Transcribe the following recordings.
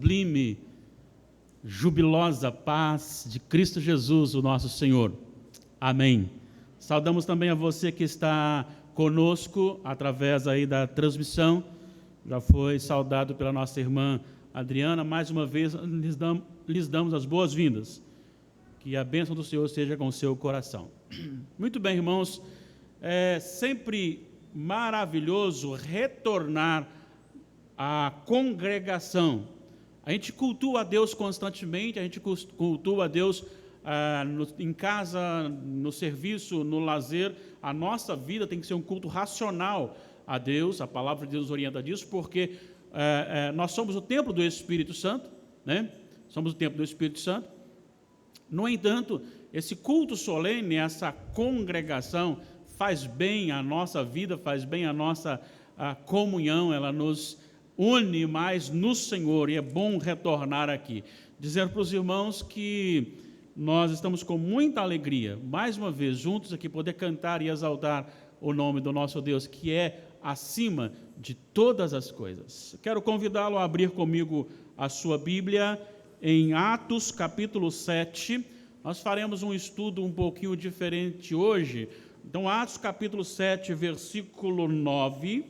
sublime, jubilosa paz de Cristo Jesus, o nosso Senhor. Amém. Saudamos também a você que está conosco através aí da transmissão. Já foi saudado pela nossa irmã Adriana. Mais uma vez lhes damos as boas-vindas. Que a bênção do Senhor seja com o seu coração. Muito bem, irmãos. É sempre maravilhoso retornar à congregação. A gente cultua a Deus constantemente, a gente cultua a Deus em casa, no serviço, no lazer. A nossa vida tem que ser um culto racional a Deus. A palavra de Deus nos orienta disso, porque nós somos o templo do Espírito Santo, né? Somos o templo do Espírito Santo. No entanto, esse culto solene, essa congregação, faz bem à nossa vida, faz bem à nossa comunhão, ela nos une mais no Senhor, e é bom retornar aqui. Dizer para os irmãos que nós estamos com muita alegria, mais uma vez, juntos aqui, poder cantar e exaltar o nome do nosso Deus, que é acima de todas as coisas. Quero convidá-lo a abrir comigo a sua Bíblia em Atos, capítulo 7. Nós faremos um estudo um pouquinho diferente hoje. Então, Atos, capítulo 7, versículo 9.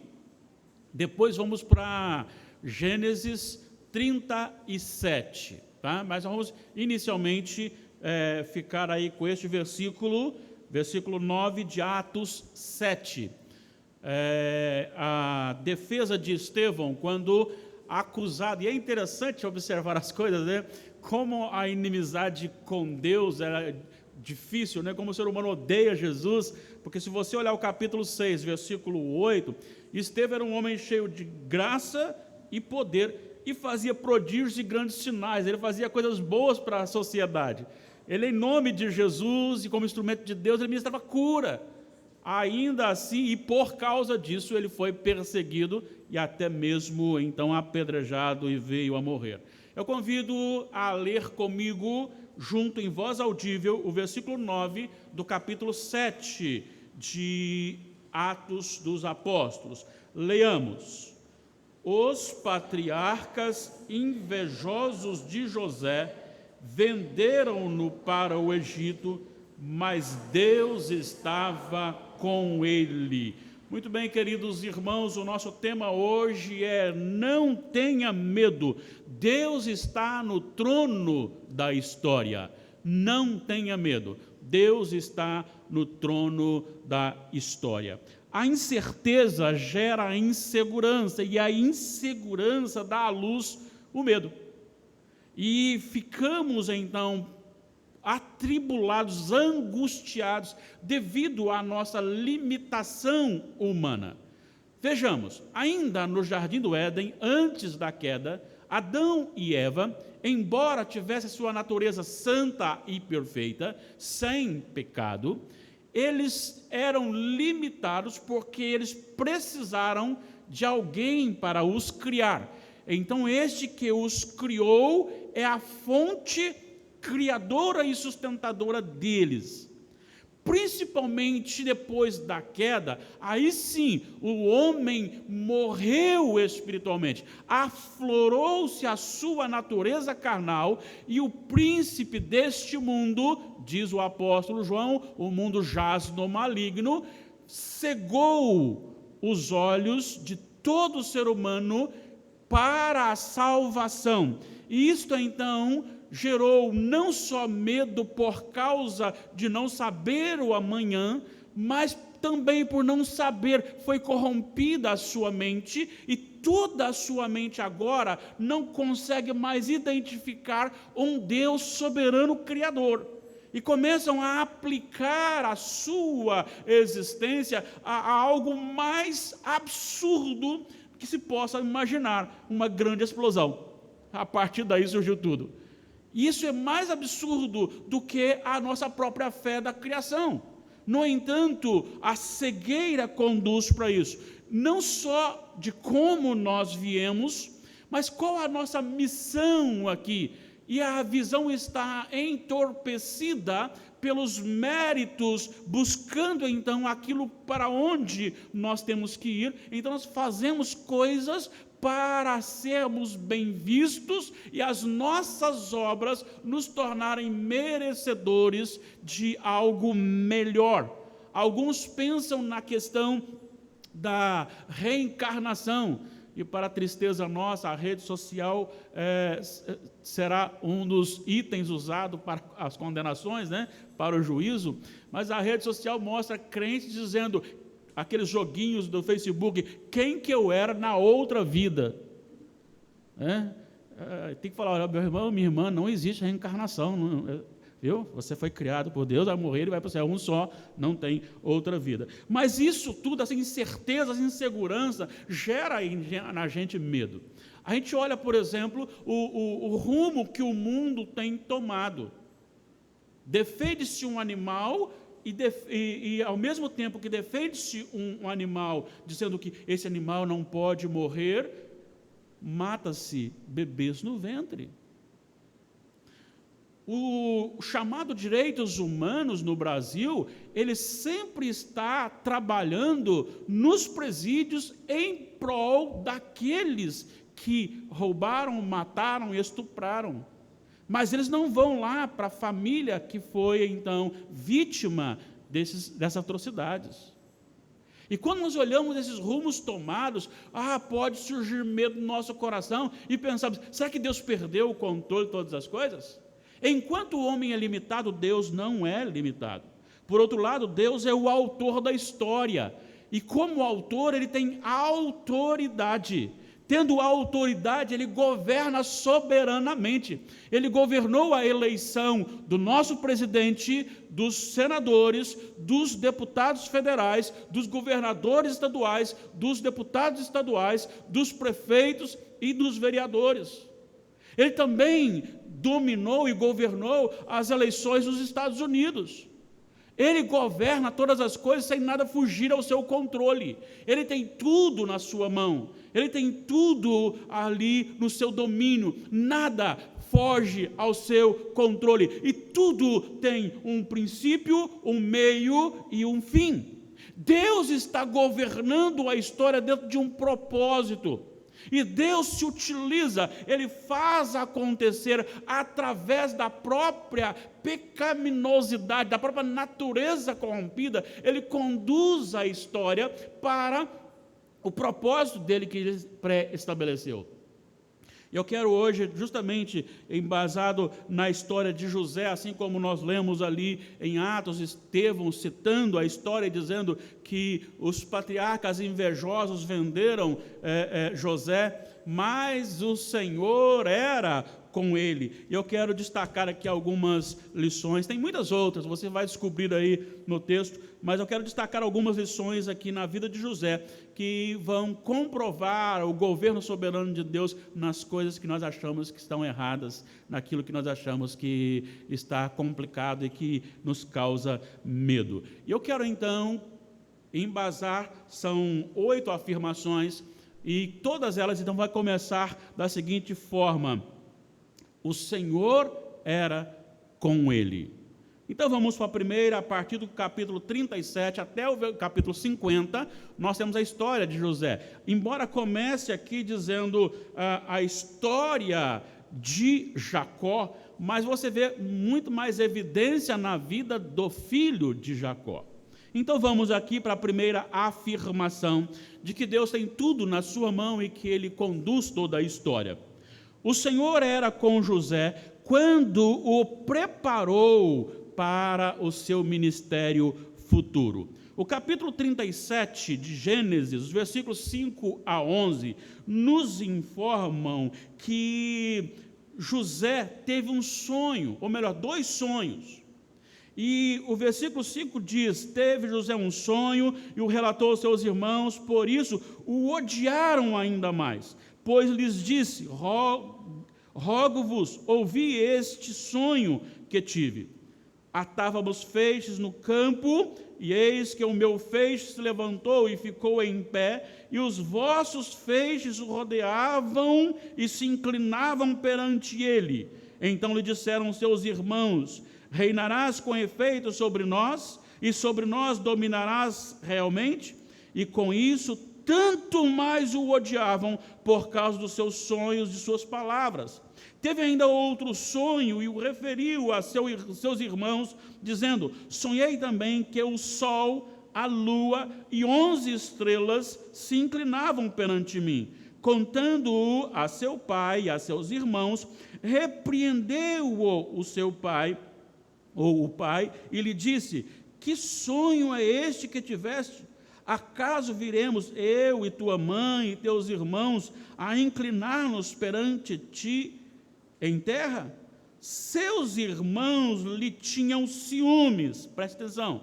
Depois vamos para Gênesis 37, tá? Mas vamos inicialmente ficar aí com este versículo 9 de Atos 7. A defesa de Estevão, quando acusado, e é interessante observar as coisas, né? Como a inimizade com Deus era difícil, né? Como o ser humano odeia Jesus, porque se você olhar o capítulo 6, versículo 8, Estevão era um homem cheio de graça e poder e fazia prodígios e grandes sinais, ele fazia coisas boas para a sociedade. Ele, em nome de Jesus e como instrumento de Deus, ele ministrava cura. Ainda assim, e por causa disso, ele foi perseguido e até mesmo, então, apedrejado e veio a morrer. Eu convido a ler comigo, junto em voz audível, o versículo 9 do capítulo 7 de Atos dos Apóstolos. Leiamos. Os patriarcas invejosos de José venderam-no para o Egito, mas Deus estava com ele. Muito bem, queridos irmãos, o nosso tema hoje é: não tenha medo, Deus está no trono da história. Não tenha medo, Deus está no trono da história. A incerteza gera a insegurança, e a insegurança dá à luz o medo. E ficamos então atribulados, angustiados, devido à nossa limitação humana. Vejamos, ainda no jardim do Éden, antes da queda, Adão e Eva, embora tivessem sua natureza santa e perfeita, sem pecado, eles eram limitados porque eles precisaram de alguém para os criar. Então, este que os criou é a fonte criadora e sustentadora deles. Principalmente depois da queda, aí sim, o homem morreu espiritualmente, aflorou-se a sua natureza carnal, e o príncipe deste mundo, diz o apóstolo João, o mundo jaz no maligno, cegou os olhos de todo ser humano para a salvação. E isto então gerou não só medo por causa de não saber o amanhã, mas também por não saber, foi corrompida a sua mente, e toda a sua mente agora não consegue mais identificar um Deus soberano criador. E começam a aplicar a sua existência a algo mais absurdo que se possa imaginar, uma grande explosão. A partir daí surgiu tudo. E isso é mais absurdo do que a nossa própria fé da criação. No entanto, a cegueira conduz para isso. Não só de como nós viemos, mas qual a nossa missão aqui. E a visão está entorpecida pelos méritos, buscando então aquilo para onde nós temos que ir. Então nós fazemos coisas para sermos bem vistos e as nossas obras nos tornarem merecedores de algo melhor. Alguns pensam na questão da reencarnação, e para a tristeza nossa, a rede social será um dos itens usados para as condenações, né, para o juízo, mas a rede social mostra crentes dizendo, aqueles joguinhos do Facebook, quem que eu era na outra vida. Tem que falar, olha, meu irmão, minha irmã, não existe reencarnação, não, viu? Você foi criado por Deus, vai morrer, ele vai para o céu, um só, não tem outra vida. Mas isso tudo, essa incerteza, essa insegurança, gera na gente medo. A gente olha, por exemplo, o rumo que o mundo tem tomado. Defende-se um animal e ao mesmo tempo que defende-se um animal, dizendo que esse animal não pode morrer, mata-se bebês no ventre. O chamado direitos humanos no Brasil, ele sempre está trabalhando nos presídios em prol daqueles que roubaram, mataram e estupraram. Mas eles não vão lá para a família que foi, então, vítima dessas atrocidades. E quando nós olhamos esses rumos tomados, pode surgir medo no nosso coração e pensamos, será que Deus perdeu o controle de todas as coisas? Enquanto o homem é limitado, Deus não é limitado. Por outro lado, Deus é o autor da história. E como autor, ele tem autoridade. Tendo autoridade, ele governa soberanamente. Ele governou a eleição do nosso presidente, dos senadores, dos deputados federais, dos governadores estaduais, dos deputados estaduais, dos prefeitos e dos vereadores. Ele também dominou e governou as eleições nos Estados Unidos. Ele governa todas as coisas sem nada fugir ao seu controle. Ele tem tudo na sua mão. Ele tem tudo ali no seu domínio. Nada foge ao seu controle. E tudo tem um princípio, um meio e um fim. Deus está governando a história dentro de um propósito. E Deus se utiliza, Ele faz acontecer através da própria pecaminosidade, da própria natureza corrompida, Ele conduz a história para o propósito dele que Ele pré-estabeleceu. Eu quero hoje, justamente embasado na história de José, assim como nós lemos ali em Atos, Estevão citando a história e dizendo que os patriarcas invejosos venderam José, mas o Senhor era com ele. E eu quero destacar aqui algumas lições, tem muitas outras, você vai descobrir aí no texto, mas eu quero destacar algumas lições aqui na vida de José, que vão comprovar o governo soberano de Deus nas coisas que nós achamos que estão erradas, naquilo que nós achamos que está complicado e que nos causa medo. E eu quero então embasar, são 8 afirmações, e todas elas então vai começar da seguinte forma: o Senhor era com ele. Então vamos para a primeira, a partir do capítulo 37 até o capítulo 50, nós temos a história de José. Embora comece aqui dizendo a história de Jacó, mas você vê muito mais evidência na vida do filho de Jacó. Então vamos aqui para a primeira afirmação de que Deus tem tudo na sua mão e que Ele conduz toda a história. O Senhor era com José quando o preparou para o seu ministério futuro. O capítulo 37 de Gênesis, os versículos 5 a 11, nos informam que José teve um sonho, ou melhor, 2 sonhos. E o versículo 5 diz: teve José um sonho e o relatou aos seus irmãos, por isso o odiaram ainda mais, pois lhes disse: rogo-vos, ouvi este sonho que tive. Atávamos feixes no campo, e eis que o meu feixe se levantou e ficou em pé, e os vossos feixes o rodeavam e se inclinavam perante ele. Então lhe disseram seus irmãos: reinarás com efeito sobre nós, e sobre nós dominarás realmente? E com isso tanto mais o odiavam por causa dos seus sonhos e suas palavras. Teve ainda outro sonho e o referiu a seus irmãos, dizendo: sonhei também que o sol, a lua e 11 estrelas se inclinavam perante mim. Contando-o a seu pai e a seus irmãos, repreendeu-o o seu pai, ou o pai, e lhe disse: que sonho é este que tiveste? Acaso viremos eu e tua mãe e teus irmãos a inclinar-nos perante ti em terra? Seus irmãos lhe tinham ciúmes, presta atenção,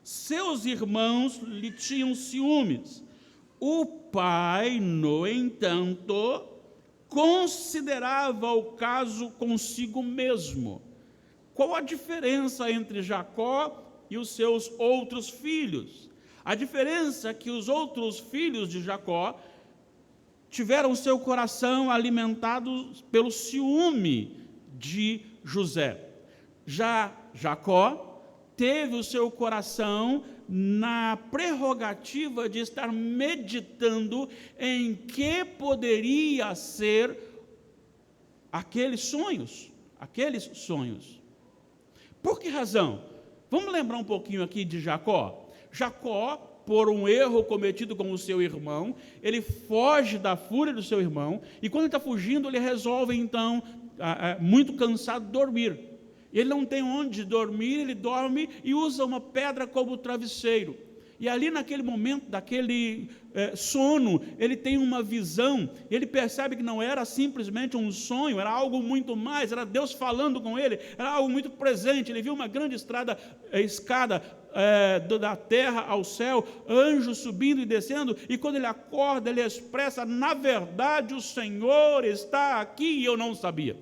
seus irmãos lhe tinham ciúmes. O pai, no entanto, considerava o caso consigo mesmo. Qual a diferença entre Jacó e os seus outros filhos? A diferença é que os outros filhos de Jacó tiveram seu coração alimentado pelo ciúme de José. Já Jacó teve o seu coração na prerrogativa de estar meditando em que poderia ser aqueles sonhos. Por que razão? Vamos lembrar um pouquinho aqui de Jacó. Jacó, por um erro cometido com o seu irmão, ele foge da fúria do seu irmão, e quando ele está fugindo, ele resolve então, muito cansado, dormir. Ele não tem onde dormir, ele dorme e usa uma pedra como travesseiro. E ali naquele momento, daquele sono, ele tem uma visão, ele percebe que não era simplesmente um sonho, era algo muito mais, era Deus falando com ele, era algo muito presente. Ele viu uma grande escada da terra ao céu, anjos subindo e descendo, e quando ele acorda, ele expressa: na verdade o Senhor está aqui e eu não sabia.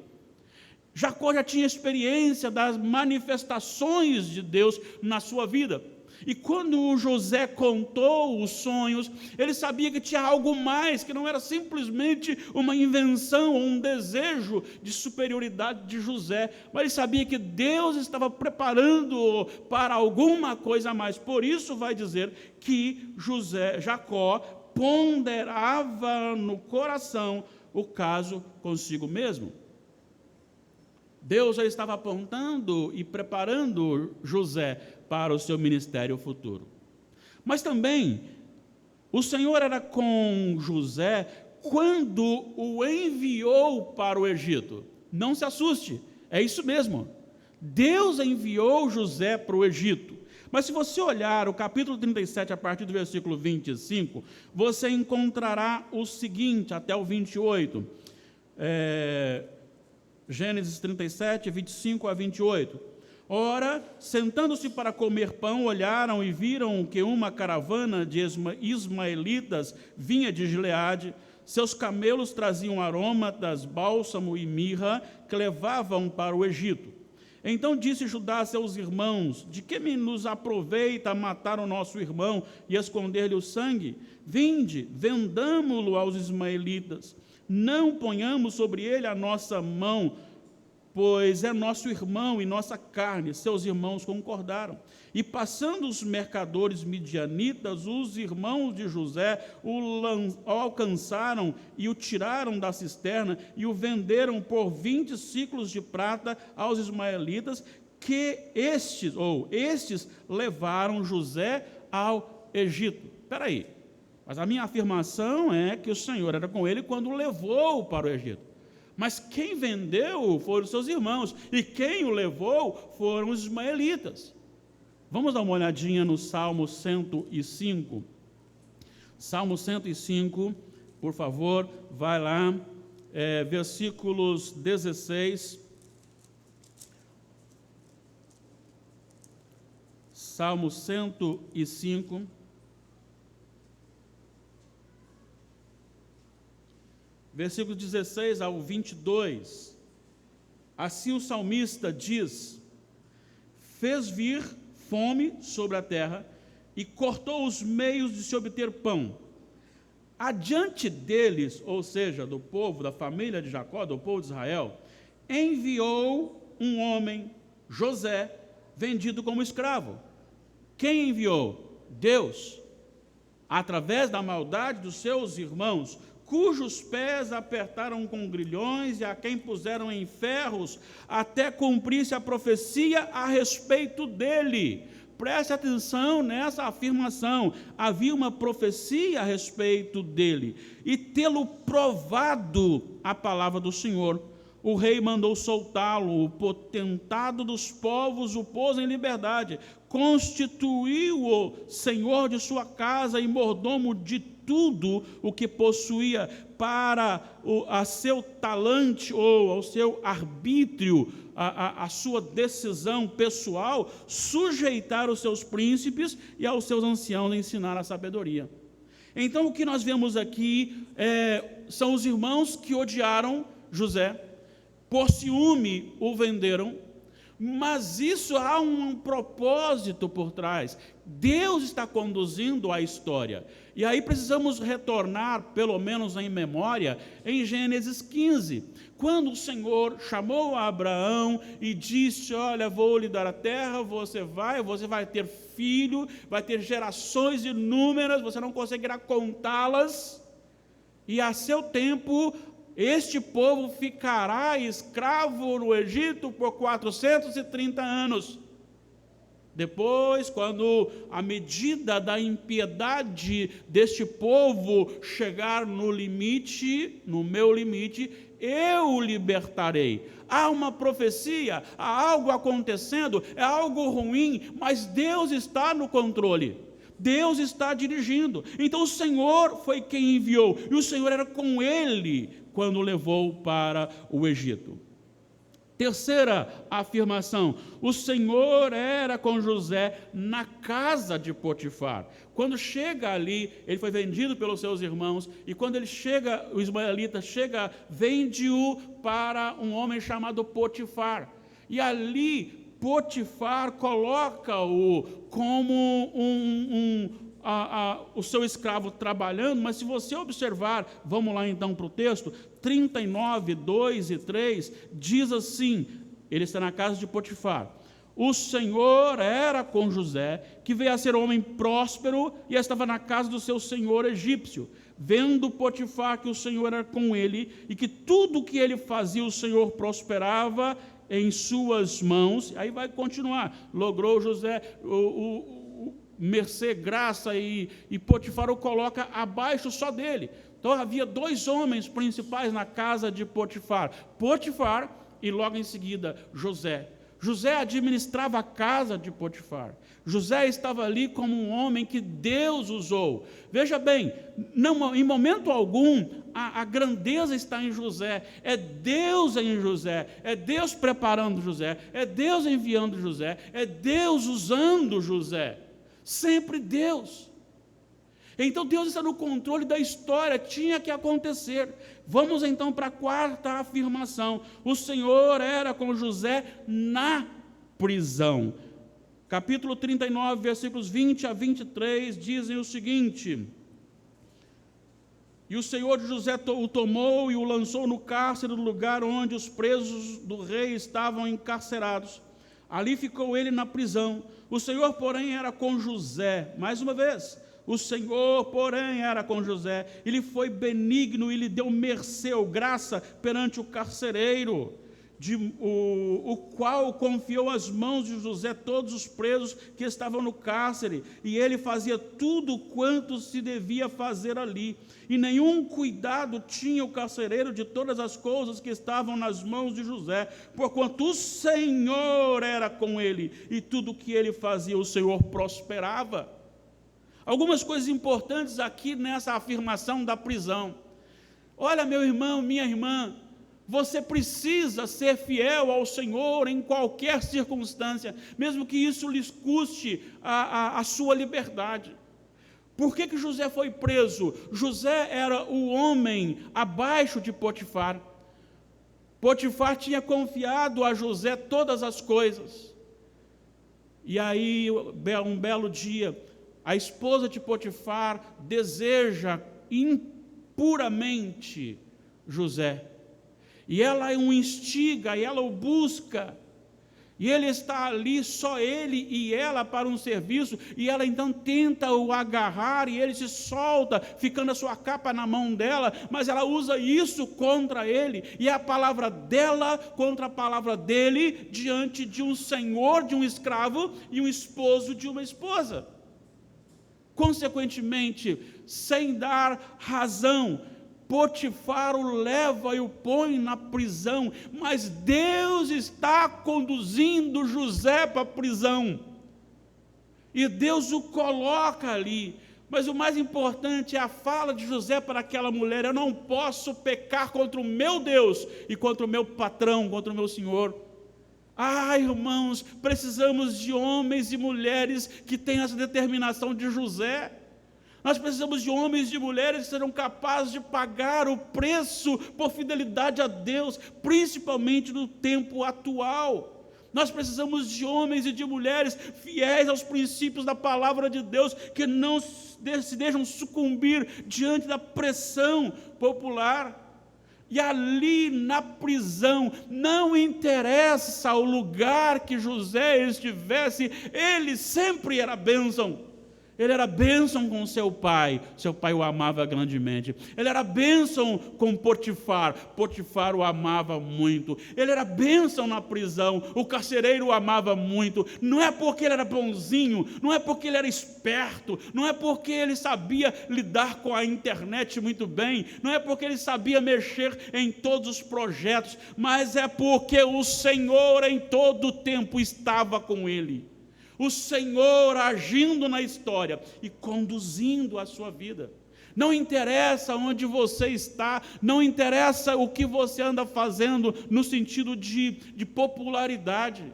Jacó já tinha experiência das manifestações de Deus na sua vida. E quando José contou os sonhos, ele sabia que tinha algo mais, que não era simplesmente uma invenção ou um desejo de superioridade de José, mas ele sabia que Deus estava preparando-o para alguma coisa a mais. Por isso vai dizer que Jacó ponderava no coração o caso consigo mesmo. Deus já estava apontando e preparando José para o seu ministério futuro. Mas também, o Senhor era com José quando o enviou para o Egito. Não se assuste, é isso mesmo. Deus enviou José para o Egito. Mas se você olhar o capítulo 37, a partir do versículo 25, você encontrará o seguinte, até o 28. Gênesis 37, 25 a 28. Ora, sentando-se para comer pão, olharam e viram que uma caravana de ismaelitas vinha de Gileade. Seus camelos traziam aromatas, bálsamo e mirra, que levavam para o Egito. Então disse Judá a seus irmãos: de que nos aproveita matar o nosso irmão e esconder-lhe o sangue? Vinde, vendamo-lo aos ismaelitas. Não ponhamos sobre ele a nossa mão, pois é nosso irmão e nossa carne. Seus irmãos concordaram. E passando os mercadores midianitas, os irmãos de José o alcançaram e o tiraram da cisterna e o venderam por 20 siclos de prata aos ismaelitas, que estes levaram José ao Egito. Espera aí, mas a minha afirmação é que o Senhor era com ele quando o levou para o Egito. Mas quem vendeu foram os seus irmãos, e quem o levou foram os ismaelitas. Vamos dar uma olhadinha no Salmo 105. Salmo 105, por favor, vai lá, versículos 16. Salmo 105. Versículo 16 ao 22, assim o salmista diz: fez vir fome sobre a terra e cortou os meios de se obter pão. Adiante deles, ou seja, do povo, da família de Jacó, do povo de Israel, enviou um homem, José, vendido como escravo. Quem enviou? Deus. através da maldade dos seus irmãos, cujos pés apertaram com grilhões e a quem puseram em ferros, até cumprir-se a profecia a respeito dele. Preste atenção nessa afirmação. Havia uma profecia a respeito dele. E tê-lo provado a palavra do Senhor, o rei mandou soltá-lo, o potentado dos povos o pôs em liberdade, constituiu-o senhor de sua casa e mordomo de tudo o que possuía, para a seu talante ou ao seu arbítrio, a sua decisão pessoal, sujeitar os seus príncipes e aos seus anciãos ensinar a sabedoria. Então o que nós vemos aqui são os irmãos que odiaram José, por ciúme o venderam, mas isso há um propósito por trás. Deus está conduzindo a história. E aí precisamos retornar, pelo menos em memória, em Gênesis 15, quando o Senhor chamou a Abraão e disse: olha, vou lhe dar a terra, você vai ter filho, vai ter gerações inúmeras, você não conseguirá contá-las, e a seu tempo este povo ficará escravo no Egito por 430 anos. Depois, quando a medida da impiedade deste povo chegar no limite, no meu limite, eu o libertarei. Há uma profecia, há algo acontecendo, é algo ruim, mas Deus está no controle. Deus está dirigindo. Então o Senhor foi quem enviou, e o Senhor era com ele quando o levou para o Egito. Terceira afirmação: o Senhor era com José na casa de Potifar. Quando chega ali, ele foi vendido pelos seus irmãos, e quando ele chega, o ismaelita chega, vende-o para um homem chamado Potifar. E ali Potifar coloca-o como o seu escravo trabalhando, mas se você observar, vamos lá então para o texto, 39, 2 e 3, diz assim, ele está na casa de Potifar: o Senhor era com José, que veio a ser homem próspero, e estava na casa do seu senhor egípcio. Vendo Potifar que o Senhor era com ele, e que tudo o que ele fazia, o Senhor prosperava em suas mãos. Aí vai continuar, logrou José mercê, graça, e Potifar o coloca abaixo só dele. Então havia dois homens principais na casa de Potifar e logo em seguida José. José administrava a casa de Potifar. José estava ali como um homem que Deus usou. Veja bem, não, em momento algum a grandeza está em José. É Deus em José, é Deus preparando José, é Deus enviando José, é Deus usando José. Sempre Deus. Então Deus está no controle da história, tinha que acontecer. Vamos então para a quarta afirmação: o Senhor era com José na prisão. Capítulo 39, versículos 20 a 23 dizem o seguinte: e o Senhor de José o tomou e o lançou no cárcere, no lugar onde os presos do rei estavam encarcerados. Ali ficou ele na prisão. O Senhor, porém, era com José. Mais uma vez, o Senhor, porém, era com José. Ele foi benigno e lhe deu mercê ou graça perante o carcereiro, o qual confiou às mãos de José todos os presos que estavam no cárcere, e ele fazia tudo quanto se devia fazer ali, e nenhum cuidado tinha o carcereiro de todas as coisas que estavam nas mãos de José, porquanto o Senhor era com ele, e tudo que ele fazia, o Senhor prosperava. Algumas coisas importantes aqui nessa afirmação da prisão. Olha, meu irmão, minha irmã, você precisa ser fiel ao Senhor em qualquer circunstância, mesmo que isso lhes custe a sua liberdade. Por que José foi preso? José era o homem abaixo de Potifar. Potifar tinha confiado a José todas as coisas. E aí, um belo dia, a esposa de Potifar deseja impuramente José. E ela o instiga, e ela o busca. E ele está ali, só ele e ela para um serviço, e ela então tenta o agarrar, e ele se solta, ficando a sua capa na mão dela, mas ela usa isso contra ele, e é a palavra dela contra a palavra dele, diante de um senhor, de um escravo, e um esposo de uma esposa. Consequentemente, sem dar razão, Potifar o leva e o põe na prisão, mas Deus está conduzindo José para a prisão, e Deus o coloca ali. Mas o mais importante é a fala de José para aquela mulher: eu não posso pecar contra o meu Deus e contra o meu patrão, contra o meu Senhor. Irmãos, precisamos de homens e mulheres que tenham essa determinação de José. Nós precisamos de homens e mulheres que sejam capazes de pagar o preço por fidelidade a Deus, principalmente no tempo atual. Nós precisamos de homens e de mulheres fiéis aos princípios da palavra de Deus, que não se deixam sucumbir diante da pressão popular. E ali na prisão, não interessa o lugar que José estivesse, ele sempre era bênção. Ele era bênção com seu pai o amava grandemente. Ele era bênção com Potifar o amava muito. Ele era bênção na prisão, o carcereiro o amava muito. Não é porque ele era bonzinho, não é porque ele era esperto, não é porque ele sabia lidar com a internet muito bem, não é porque ele sabia mexer em todos os projetos, mas é porque o Senhor em todo o tempo estava com ele. O Senhor agindo na história e conduzindo a sua vida. Não interessa onde você está, não interessa o que você anda fazendo no sentido de popularidade.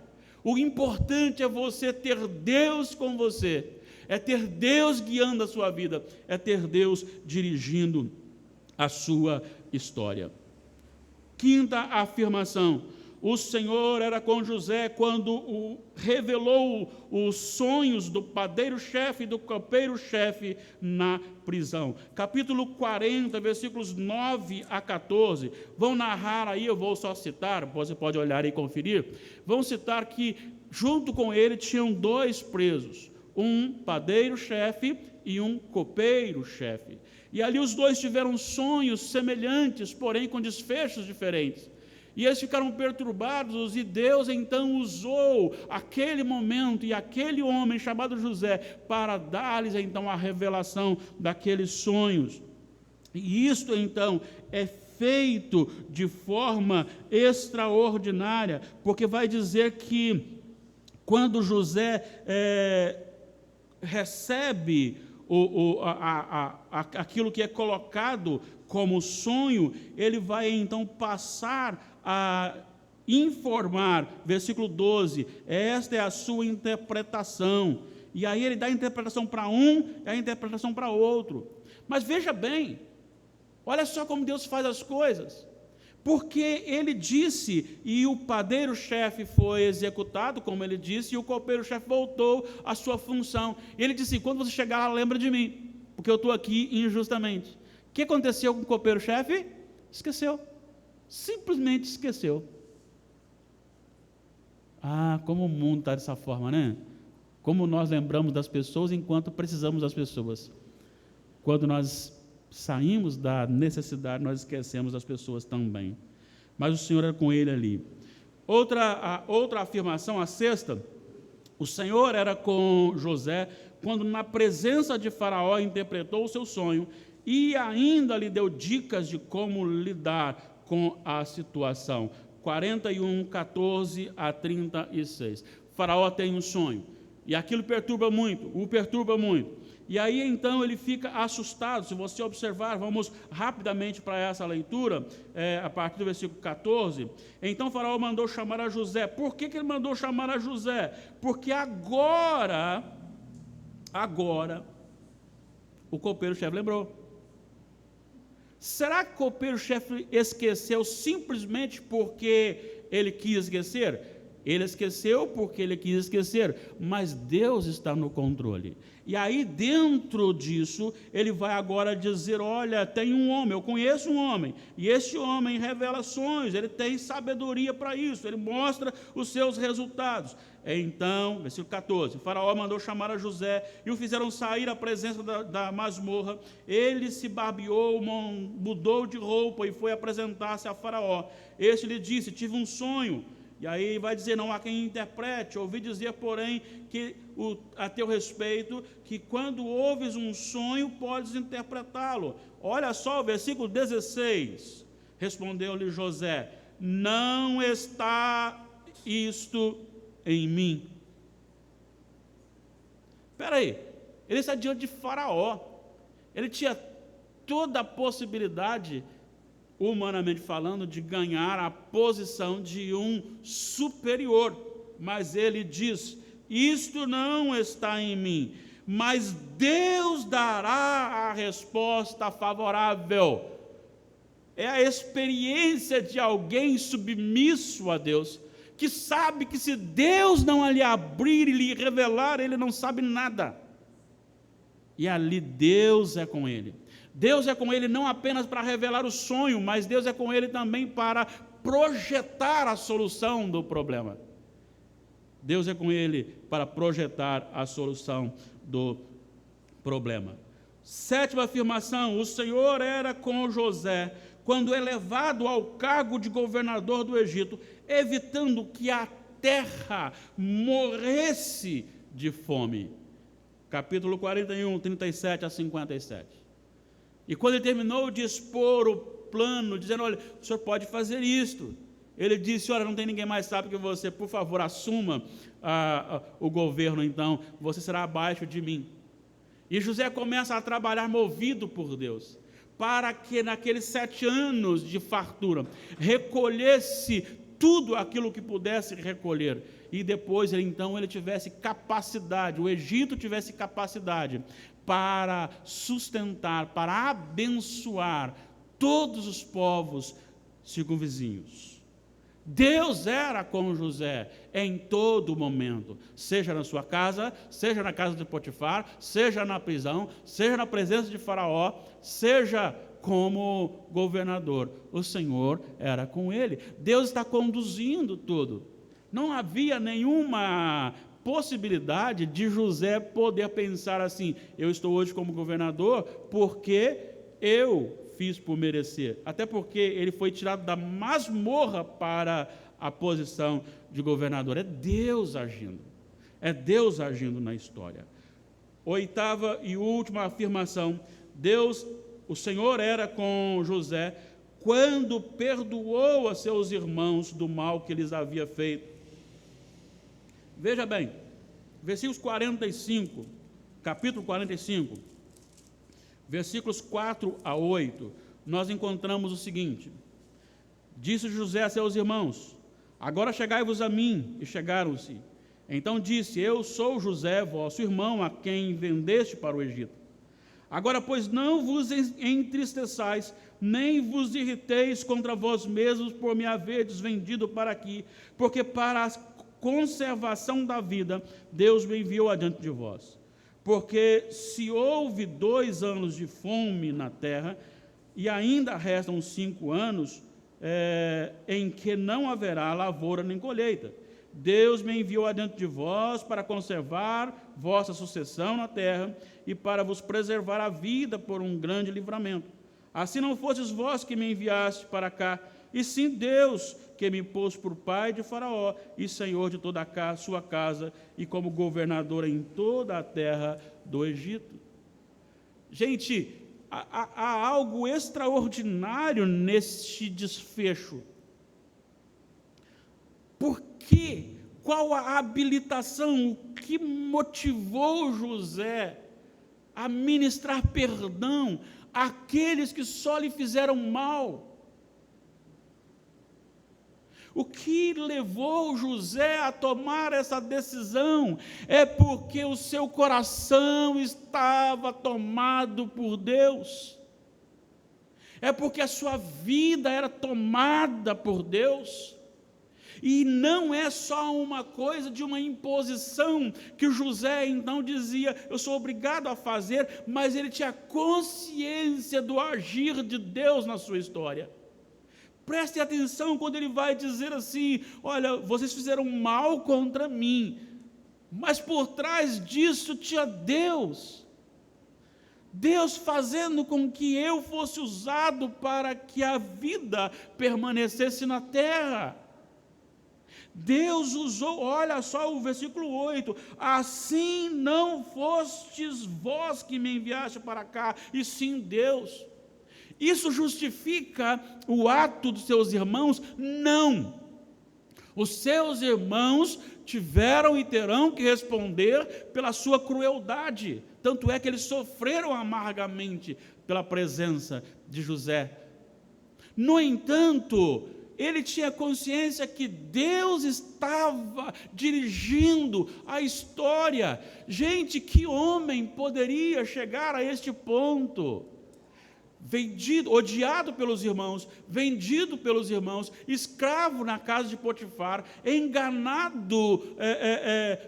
O importante é você ter Deus com você, é ter Deus guiando a sua vida, é ter Deus dirigindo a sua história. Quinta afirmação: o Senhor era com José quando revelou os sonhos do padeiro-chefe e do copeiro-chefe na prisão. Capítulo 40, versículos 9 a 14. Vão narrar aí, eu vou só citar, você pode olhar e conferir. Vão citar que junto com ele tinham 2 presos, um padeiro-chefe e um copeiro-chefe. E ali os 2 tiveram sonhos semelhantes, porém com desfechos diferentes. E eles ficaram perturbados, e Deus então usou aquele momento e aquele homem chamado José para dar-lhes então a revelação daqueles sonhos. E isto então é feito de forma extraordinária, porque vai dizer que quando José recebe aquilo que é colocado como sonho, ele vai então passar a informar, versículo 12, esta é a sua interpretação. E aí ele dá a interpretação para um e a interpretação para outro. Mas veja bem, olha só como Deus faz as coisas. Porque ele disse, e o padeiro-chefe foi executado, como ele disse, e o copeiro-chefe voltou à sua função. Ele disse: quando você chegar lá, lembra de mim, porque eu estou aqui injustamente. O que aconteceu com o copeiro-chefe? Esqueceu. Simplesmente esqueceu. Como o mundo está dessa forma, né? Como nós lembramos das pessoas enquanto precisamos das pessoas. Quando nós saímos da necessidade, nós esquecemos das pessoas também. Mas o Senhor era com ele ali. Outra afirmação, a sexta: o Senhor era com José quando na presença de Faraó interpretou o seu sonho e ainda lhe deu dicas de como lidar com a situação. 41, 14 a 36. Faraó tem um sonho, e aquilo o perturba muito. E aí então ele fica assustado. Se você observar, vamos rapidamente para essa leitura, a partir do versículo 14. Então Faraó mandou chamar a José. Por que ele mandou chamar a José? Porque agora, o copeiro-chefe lembrou. Será que o copeiro-chefe esqueceu simplesmente porque ele quis esquecer? Ele esqueceu porque ele quis esquecer, mas Deus está no controle. E aí, dentro disso, ele vai agora dizer: olha, tem um homem, eu conheço um homem, e esse homem revela sonhos, ele tem sabedoria para isso, ele mostra os seus resultados. Então, versículo 14, Faraó mandou chamar a José e o fizeram sair à presença da masmorra. Ele se barbeou, mudou de roupa e foi apresentar-se a Faraó. Este lhe disse: tive um sonho. E aí vai dizer: não há quem interprete. Ouvi dizer, porém, que a teu respeito, que quando ouves um sonho, podes interpretá-lo. Olha só o versículo 16. Respondeu-lhe José: não está isto em mim. Espera aí, ele está diante de Faraó. Ele tinha toda a possibilidade, humanamente falando, de ganhar a posição de um superior, mas ele diz: isto não está em mim, mas Deus dará a resposta favorável. É a experiência de alguém submisso a Deus, que sabe que se Deus não lhe abrir e lhe revelar, ele não sabe nada. E ali Deus é com ele. Deus é com ele não apenas para revelar o sonho, mas Deus é com ele também para projetar a solução do problema. Deus é com ele para projetar a solução do problema. Sétima afirmação: o Senhor era com José quando elevado ao cargo de governador do Egito, evitando que a terra morresse de fome. Capítulo 41, 37 a 57. E quando ele terminou de expor o plano, dizendo: olha, o senhor pode fazer isto, ele disse: olha, não tem ninguém mais sábio que você, por favor, assuma o governo, então, você será abaixo de mim. E José começa a trabalhar movido por Deus, para que naqueles 7 anos de fartura, recolhesse tudo aquilo que pudesse recolher, e depois então ele tivesse capacidade, o Egito tivesse capacidade para sustentar, para abençoar todos os povos circunvizinhos. Deus era com José em todo momento, seja na sua casa, seja na casa de Potifar, seja na prisão, seja na presença de Faraó, seja como governador. O Senhor era com ele. Deus está conduzindo tudo. Não havia nenhuma possibilidade de José poder pensar assim: eu estou hoje como governador porque eu fiz por merecer. Até porque ele foi tirado da masmorra para a posição de governador. É Deus agindo. É Deus agindo na história. 8ª e última afirmação: o Senhor era com José quando perdoou a seus irmãos do mal que eles havia feito. Veja bem, versículos 45, capítulo 45, versículos 4 a 8, nós encontramos o seguinte: disse José a seus irmãos: agora chegai-vos a mim. E chegaram-se. Então disse: eu sou José, vosso irmão, a quem vendeste para o Egito. Agora, pois, não vos entristeçais, nem vos irriteis contra vós mesmos por me haverdes vendido para aqui, porque para a conservação da vida Deus me enviou adiante de vós. Porque se houve 2 anos de fome na terra, e ainda restam 5 anos em que não haverá lavoura nem colheita, Deus me enviou adiante de vós para conservar vossa sucessão na terra e para vos preservar a vida por um grande livramento. Assim não fostes vós que me enviaste para cá, e sim Deus, que me pôs por pai de Faraó e senhor de toda a sua casa e como governador em toda a terra do Egito. Gente, há algo extraordinário neste desfecho. Por quê? Qual a habilitação? O que motivou José a ministrar perdão àqueles que só lhe fizeram mal? O que levou José a tomar essa decisão é porque o seu coração estava tomado por Deus. É porque a sua vida era tomada por Deus. E não é só uma coisa de uma imposição que José então dizia, eu sou obrigado a fazer, mas ele tinha consciência do agir de Deus na sua história. Preste atenção quando ele vai dizer assim, olha, vocês fizeram mal contra mim, mas por trás disso tinha Deus. Deus fazendo com que eu fosse usado para que a vida permanecesse na terra. Deus usou, olha só o versículo 8, assim não fostes vós que me enviaste para cá, e sim Deus. Isso justifica o ato dos seus irmãos? Não. Os seus irmãos tiveram e terão que responder pela sua crueldade. Tanto é que eles sofreram amargamente pela presença de José. No entanto, ele tinha consciência que Deus estava dirigindo a história. Gente, que homem poderia chegar a este ponto? Vendido, odiado pelos irmãos, vendido pelos irmãos, escravo na casa de Potifar, enganado,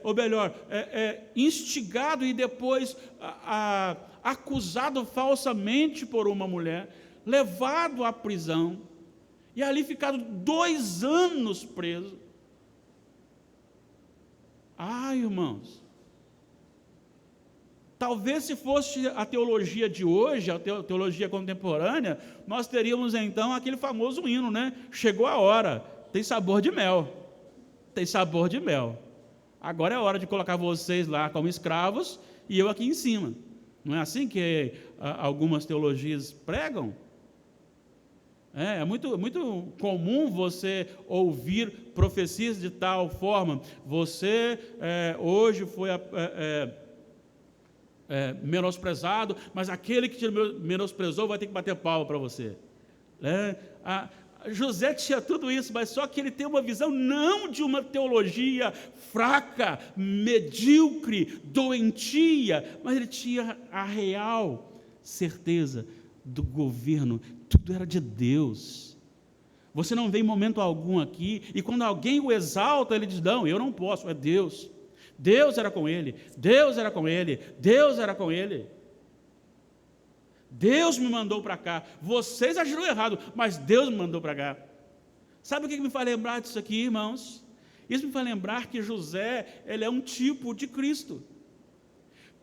ou melhor, instigado e depois acusado falsamente por uma mulher, levado à prisão, e ali ficado 2 anos preso. Irmãos, talvez se fosse a teologia de hoje, a teologia contemporânea, nós teríamos então aquele famoso hino, né? Chegou a hora, tem sabor de mel, tem sabor de mel. Agora é hora de colocar vocês lá como escravos e eu aqui em cima. Não é assim que algumas teologias pregam? É muito comum você ouvir profecias de tal forma. Você hoje foi menosprezado, mas aquele que te menosprezou vai ter que bater palma para você. José tinha tudo isso, mas só que ele tem uma visão não de uma teologia fraca, medíocre, doentia, mas ele tinha a real certeza do governo, tudo era de Deus. Você não vê em momento algum aqui, e quando alguém o exalta, ele diz, não, eu não posso, é Deus. Deus era com ele, Deus era com ele, Deus era com ele. Deus me mandou para cá. Vocês agiram errado, mas Deus me mandou para cá. Sabe o que me faz lembrar disso aqui, irmãos? Isso me faz lembrar que José, ele é um tipo de Cristo.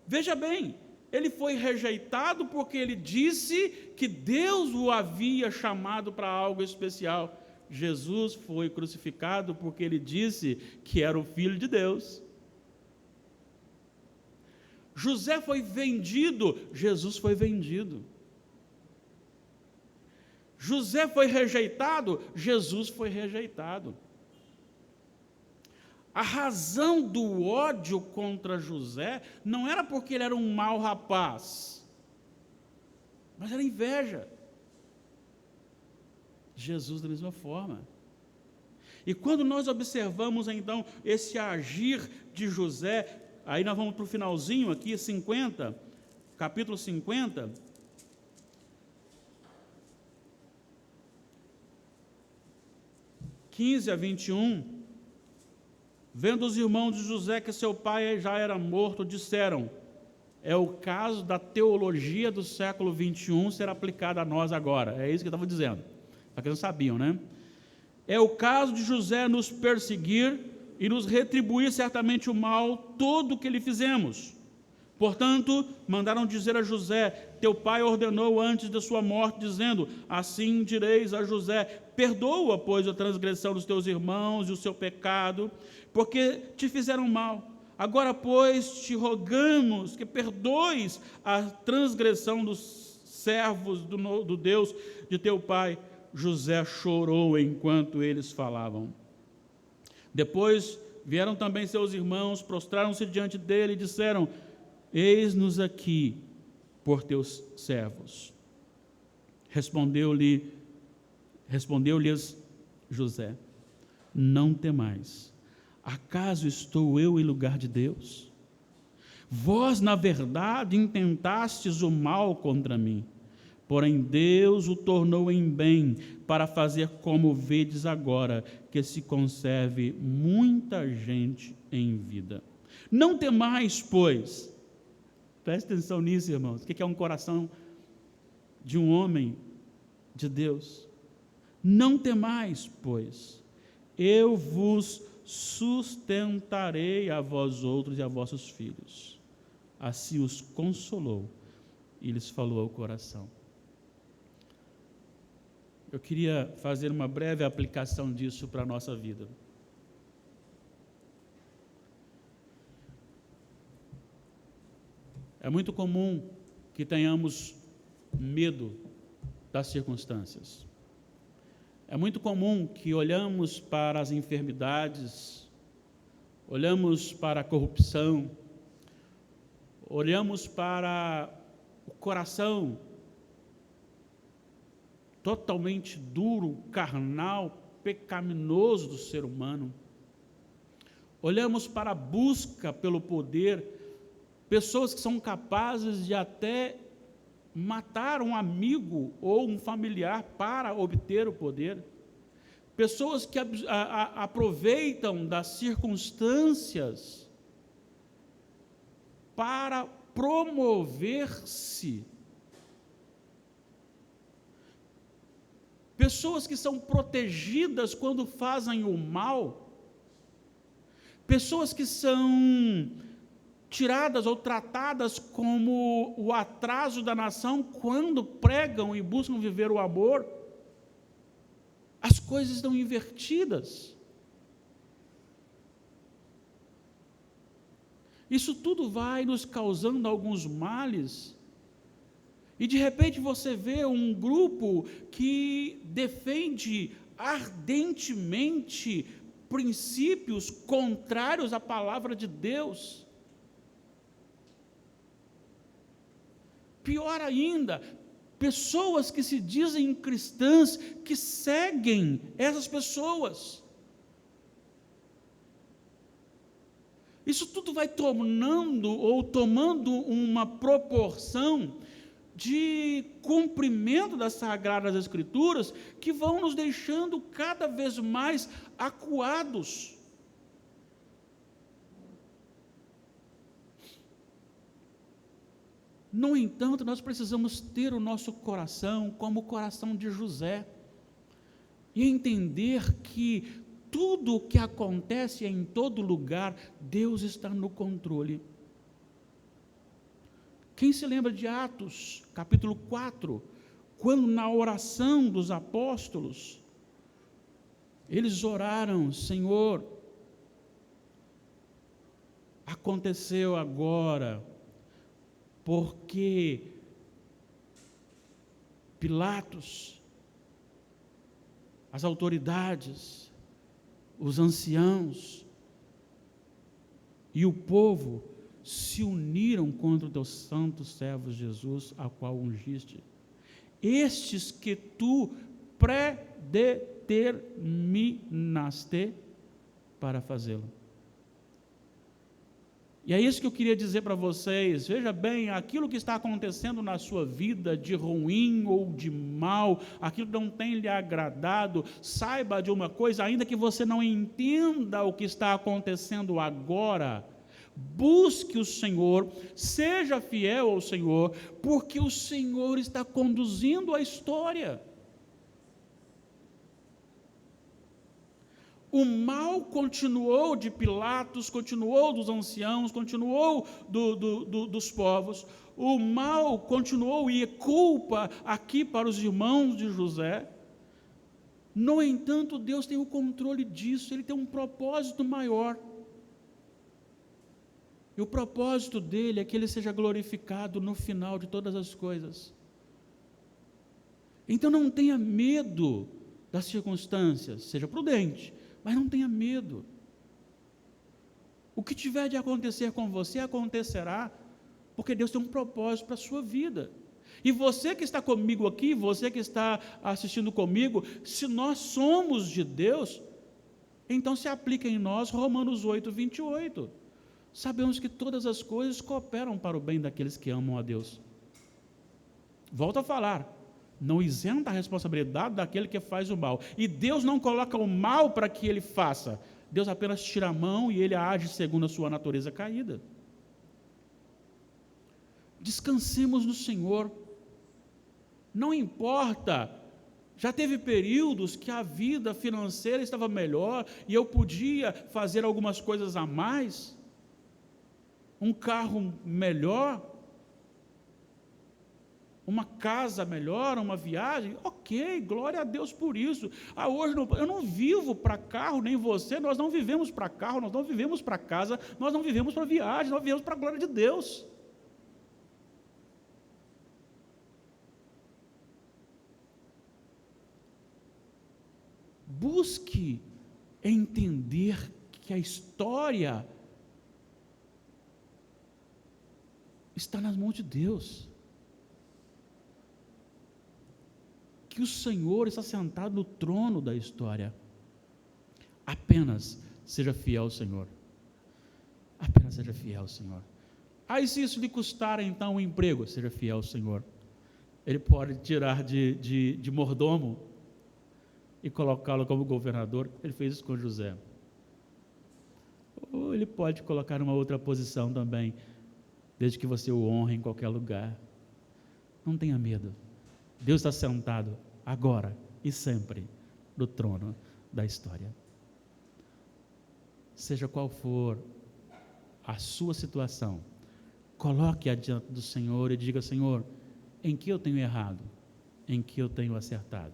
Veja bem, ele foi rejeitado porque ele disse que Deus o havia chamado para algo especial. Jesus foi crucificado porque ele disse que era o Filho de Deus. José foi vendido, Jesus foi vendido. José foi rejeitado, Jesus foi rejeitado. A razão do ódio contra José não era porque ele era um mau rapaz, mas era inveja. Jesus da mesma forma. E quando nós observamos então esse agir de José, aí nós vamos para o finalzinho aqui, 50, capítulo 50. (15 a 21). Vendo os irmãos de José que seu pai já era morto, disseram, é o caso da teologia do século 21 ser aplicada a nós agora. É isso que eu estava dizendo, para que não sabiam, né? É o caso de José nos perseguir e nos retribuir certamente o mal todo o que lhe fizemos. Portanto, mandaram dizer a José, teu pai ordenou antes da sua morte, dizendo, assim direis a José, perdoa, pois, a transgressão dos teus irmãos e o seu pecado, porque te fizeram mal. Agora, pois, te rogamos que perdoes a transgressão dos servos do Deus de teu pai. José chorou enquanto eles falavam. Depois vieram também seus irmãos, prostraram-se diante dele e disseram, eis-nos aqui por teus servos. Respondeu-lhes José, não temais, acaso estou eu em lugar de Deus? Vós, na verdade, intentastes o mal contra mim, Porém Deus o tornou em bem, para fazer como vedes agora, que se conserve muita gente em vida. Não temais, pois, preste atenção nisso, irmãos, o que é um coração de um homem de Deus? Não temais, pois, eu vos sustentarei a vós outros e a vossos filhos. Assim os consolou e lhes falou ao coração. Eu queria fazer uma breve aplicação disso para a nossa vida. É muito comum que tenhamos medo das circunstâncias. É muito comum que olhamos para as enfermidades, olhamos para a corrupção, olhamos para o coração totalmente duro, carnal, pecaminoso do ser humano. Olhamos para a busca pelo poder, pessoas que são capazes de até matar um amigo ou um familiar para obter o poder. Pessoas que aproveitam das circunstâncias para promover-se. Pessoas que são protegidas quando fazem o mal. Pessoas que são tiradas ou tratadas como o atraso da nação quando pregam e buscam viver o amor. As coisas estão invertidas. Isso tudo vai nos causando alguns males. E de repente você vê um grupo que defende ardentemente princípios contrários à palavra de Deus. Pior ainda, pessoas que se dizem cristãs, que seguem essas pessoas. Isso tudo vai tomando uma proporção de cumprimento das Sagradas Escrituras que vão nos deixando cada vez mais acuados. No entanto, nós precisamos ter o nosso coração como o coração de José e entender que tudo o que acontece em todo lugar, Deus está no controle. Quem se lembra de Atos, capítulo 4, quando na oração dos apóstolos, eles oraram: Senhor, aconteceu agora, porque Pilatos, as autoridades, os anciãos e o povo se uniram contra o teu santo servo Jesus, a qual ungiste. Estes que tu predeterminaste para fazê-lo. E é isso que eu queria dizer para vocês. Veja bem, aquilo que está acontecendo na sua vida, de ruim ou de mal, aquilo que não tem lhe agradado, saiba de uma coisa, ainda que você não entenda o que está acontecendo agora, busque o Senhor, seja fiel ao Senhor, porque o Senhor está conduzindo a história. O mal continuou de Pilatos, continuou dos anciãos, continuou dos povos, o mal continuou e culpa aqui para os irmãos de José. No entanto, Deus tem o controle disso, Ele tem um propósito maior. E o propósito dele é que Ele seja glorificado no final de todas as coisas. Então não tenha medo das circunstâncias, seja prudente, mas não tenha medo. O que tiver de acontecer com você, acontecerá, porque Deus tem um propósito para a sua vida. E você que está comigo aqui, você que está assistindo comigo, se nós somos de Deus, então se aplica em nós Romanos 8, 28. Sabemos que todas as coisas cooperam para o bem daqueles que amam a Deus. Volto a falar, não isenta a responsabilidade daquele que faz o mal. E Deus não coloca o mal para que ele faça. Deus apenas tira a mão e ele age segundo a sua natureza caída. Descansemos no Senhor. Não importa, já teve períodos que a vida financeira estava melhor e eu podia fazer algumas coisas a mais, um carro melhor, uma casa melhor, uma viagem, ok, glória a Deus por isso. Hoje eu não vivo para carro, nem você, nós não vivemos para carro, nós não vivemos para casa, nós não vivemos para viagem, nós vivemos para a glória de Deus. Busque entender que a história está nas mãos de Deus. Que o Senhor está sentado no trono da história. Apenas seja fiel ao Senhor. Apenas seja fiel ao Senhor. Aí se isso lhe custar então um emprego, seja fiel ao Senhor. Ele pode tirar de mordomo e colocá-lo como governador. Ele fez isso com José. Ou ele pode colocar numa outra posição também, desde que você o honre em qualquer lugar. Não tenha medo. Deus está sentado agora e sempre no trono da história. Seja qual for a sua situação, coloque adiante do Senhor e diga: Senhor, em que eu tenho errado? Em que eu tenho acertado?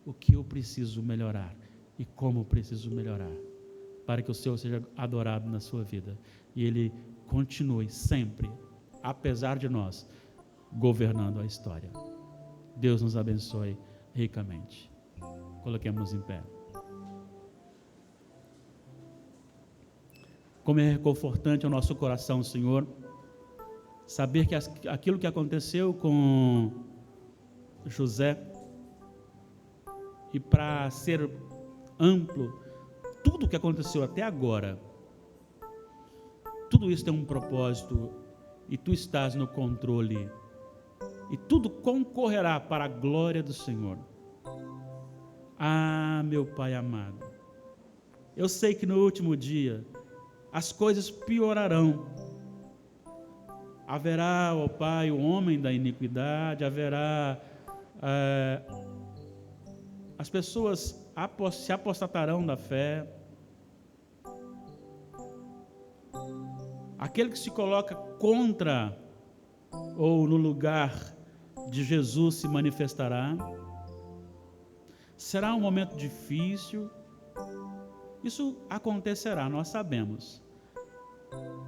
O que eu preciso melhorar e como preciso melhorar, para que o Senhor seja adorado na sua vida e Ele continue sempre, apesar de nós, governando a história. Deus nos abençoe ricamente. Coloquemos em pé. Como é reconfortante ao nosso coração, Senhor, saber que aquilo que aconteceu com José, e para ser amplo, tudo o que aconteceu até agora, tudo isso tem um propósito, e Tu estás no controle, e tudo concorrerá para a glória do Senhor. Ah, meu Pai amado, eu sei que no último dia as coisas piorarão. Haverá, ó Pai, o homem da iniquidade, haverá as pessoas se apostatarão da fé. Aquele que se coloca contra ou no lugar de Jesus se manifestará. Será um momento difícil. Isso acontecerá, nós sabemos.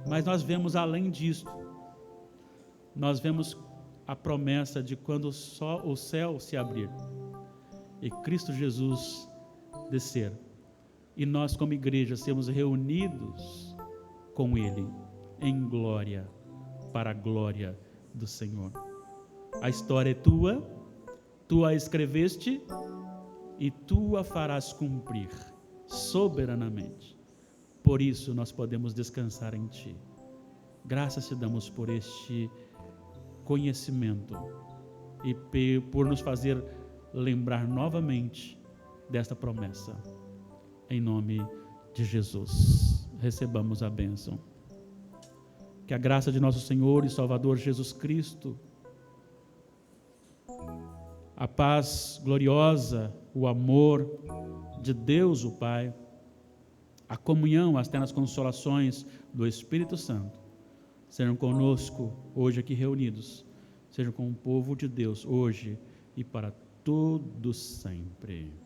Mas nós vemos além disso. Nós vemos a promessa de quando só o céu se abrir e Cristo Jesus descer, e nós como igreja sermos reunidos com Ele em glória, para a glória do Senhor. A história é tua, tu a escreveste e tu a farás cumprir soberanamente. Por isso nós podemos descansar em Ti. Graças te damos por este conhecimento e por nos fazer lembrar novamente desta promessa. Em nome de Jesus, recebamos a bênção. Que a graça de nosso Senhor e Salvador Jesus Cristo, a paz gloriosa, o amor de Deus o Pai, a comunhão, as ternas consolações do Espírito Santo, sejam conosco hoje aqui reunidos, sejam com o povo de Deus hoje e para todo sempre.